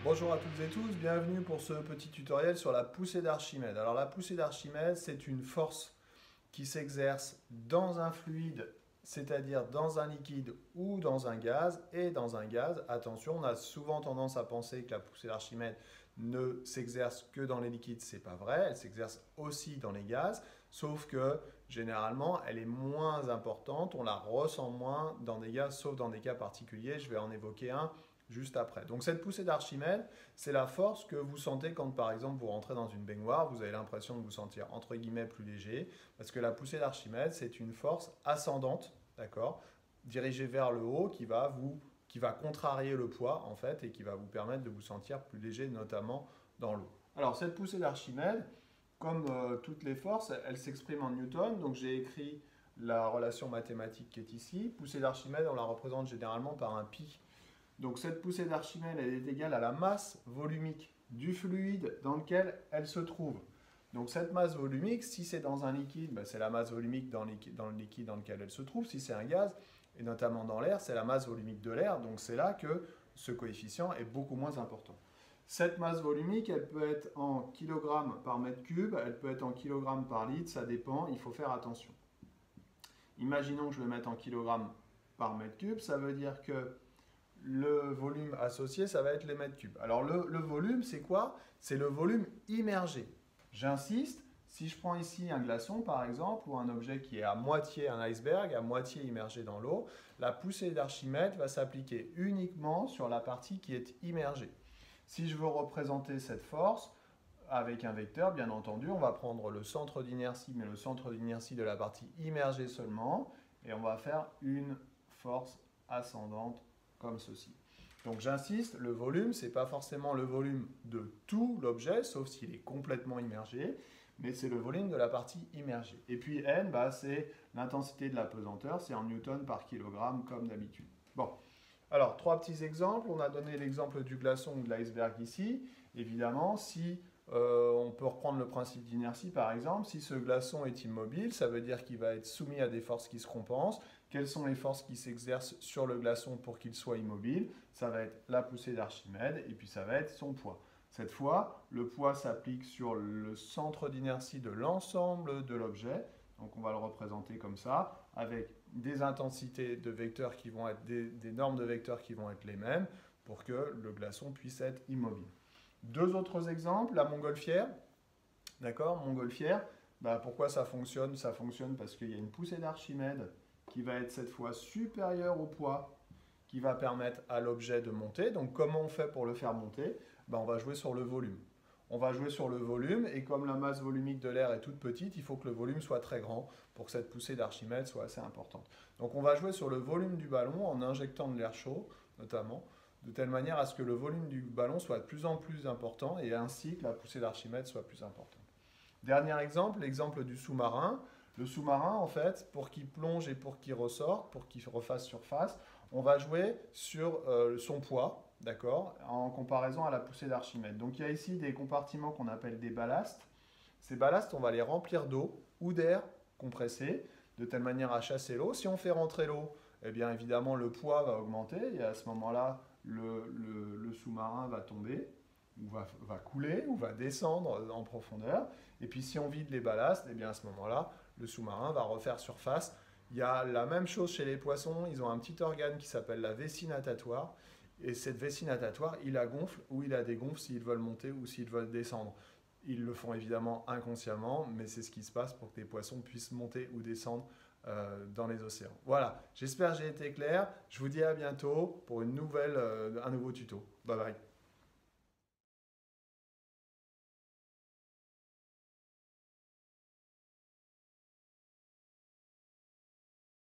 Bonjour à toutes et tous, bienvenue pour ce petit tutoriel sur la poussée d'Archimède. Alors la poussée d'Archimède, c'est une force qui s'exerce dans un fluide, c'est-à-dire dans un liquide ou dans un gaz. Et dans un gaz, attention, on a souvent tendance à penser que la poussée d'Archimède ne s'exerce que dans les liquides, c'est pas vrai, elle s'exerce aussi dans les gaz, sauf que généralement elle est moins importante, on la ressent moins dans des gaz, sauf dans des cas particuliers, je vais en évoquer un juste après. Donc cette poussée d'Archimède, c'est la force que vous sentez quand par exemple vous rentrez dans une baignoire, vous avez l'impression de vous sentir entre guillemets plus léger, parce que la poussée d'Archimède, c'est une force ascendante, d'accord, dirigée vers le haut qui va contrarier le poids en fait et qui va vous permettre de vous sentir plus léger, notamment dans l'eau. Alors cette poussée d'Archimède, comme toutes les forces, elle s'exprime en newton, donc j'ai écrit la relation mathématique qui est ici. Poussée d'Archimède, on la représente généralement par un pi. Donc cette poussée d'Archimède, elle est égale à la masse volumique du fluide dans lequel elle se trouve. Donc cette masse volumique, si c'est dans un liquide, ben, c'est la masse volumique dans le liquide dans lequel elle se trouve. Si c'est un gaz, et notamment dans l'air, c'est la masse volumique de l'air. Donc c'est là que ce coefficient est beaucoup moins important. Cette masse volumique, elle peut être en kilogrammes par mètre cube, elle peut être en kilogrammes par litre, ça dépend, il faut faire attention. Imaginons que je le mette en kilogrammes par mètre cube, ça veut dire que le volume associé, ça va être les mètres cubes. Alors le volume, c'est quoi? C'est le volume immergé. J'insiste, si je prends ici un glaçon par exemple, ou un objet qui est à moitié un iceberg, à moitié immergé dans l'eau, la poussée d'Archimède va s'appliquer uniquement sur la partie qui est immergée. Si je veux représenter cette force avec un vecteur, bien entendu, on va prendre le centre d'inertie, mais le centre d'inertie de la partie immergée seulement, et on va faire une force ascendante comme ceci. Donc j'insiste, le volume, ce n'est pas forcément le volume de tout l'objet, sauf s'il est complètement immergé, mais c'est le volume de la partie immergée. Et puis N, bah, c'est l'intensité de la pesanteur, c'est en newton par kilogramme comme d'habitude. Bon, alors trois petits exemples. On a donné l'exemple du glaçon ou de l'iceberg ici. Évidemment, si on peut reprendre le principe d'inertie par exemple, si ce glaçon est immobile, ça veut dire qu'il va être soumis à des forces qui se compensent. Quelles sont les forces qui s'exercent sur le glaçon pour qu'il soit immobile? Ça va être la poussée d'Archimède et puis ça va être son poids. Cette fois, le poids s'applique sur le centre d'inertie de l'ensemble de l'objet. Donc on va le représenter comme ça, avec des intensités de vecteurs qui vont être des normes de vecteurs qui vont être les mêmes pour que le glaçon puisse être immobile. Deux autres exemples, la montgolfière. D'accord, montgolfière. Bah, pourquoi ça fonctionne? Ça fonctionne parce qu'il y a une poussée d'Archimède qui va être cette fois supérieure au poids qui va permettre à l'objet de monter. Donc comment on fait pour le faire monter? Bah, on va jouer sur le volume. On va jouer sur le volume et comme la masse volumique de l'air est toute petite, il faut que le volume soit très grand pour que cette poussée d'Archimède soit assez importante. Donc on va jouer sur le volume du ballon en injectant de l'air chaud notamment, de telle manière à ce que le volume du ballon soit de plus en plus important et ainsi que la poussée d'Archimède soit plus importante. Dernier exemple, l'exemple du sous-marin. Le sous-marin, en fait, pour qu'il plonge et pour qu'il ressorte, pour qu'il refasse surface, on va jouer sur son poids, d'accord, en comparaison à la poussée d'Archimède. Donc il y a ici des compartiments qu'on appelle des ballastes. Ces ballastes, on va les remplir d'eau ou d'air compressé, de telle manière à chasser l'eau. Si on fait rentrer l'eau, eh bien évidemment le poids va augmenter et à ce moment-là, le sous-marin va tomber ou va couler ou va descendre en profondeur. Et puis si on vide les ballastes, et bien à ce moment-là, le sous-marin va refaire surface. Il y a la même chose chez les poissons, ils ont un petit organe qui s'appelle la vessie natatoire. Et cette vessie natatoire, il la gonfle ou il la dégonfle s'ils veulent monter ou s'ils veulent descendre. Ils le font évidemment inconsciemment, mais c'est ce qui se passe pour que les poissons puissent monter ou descendre dans les océans. Voilà, j'espère que j'ai été clair. Je vous dis à bientôt pour un nouveau tuto. Bye bye.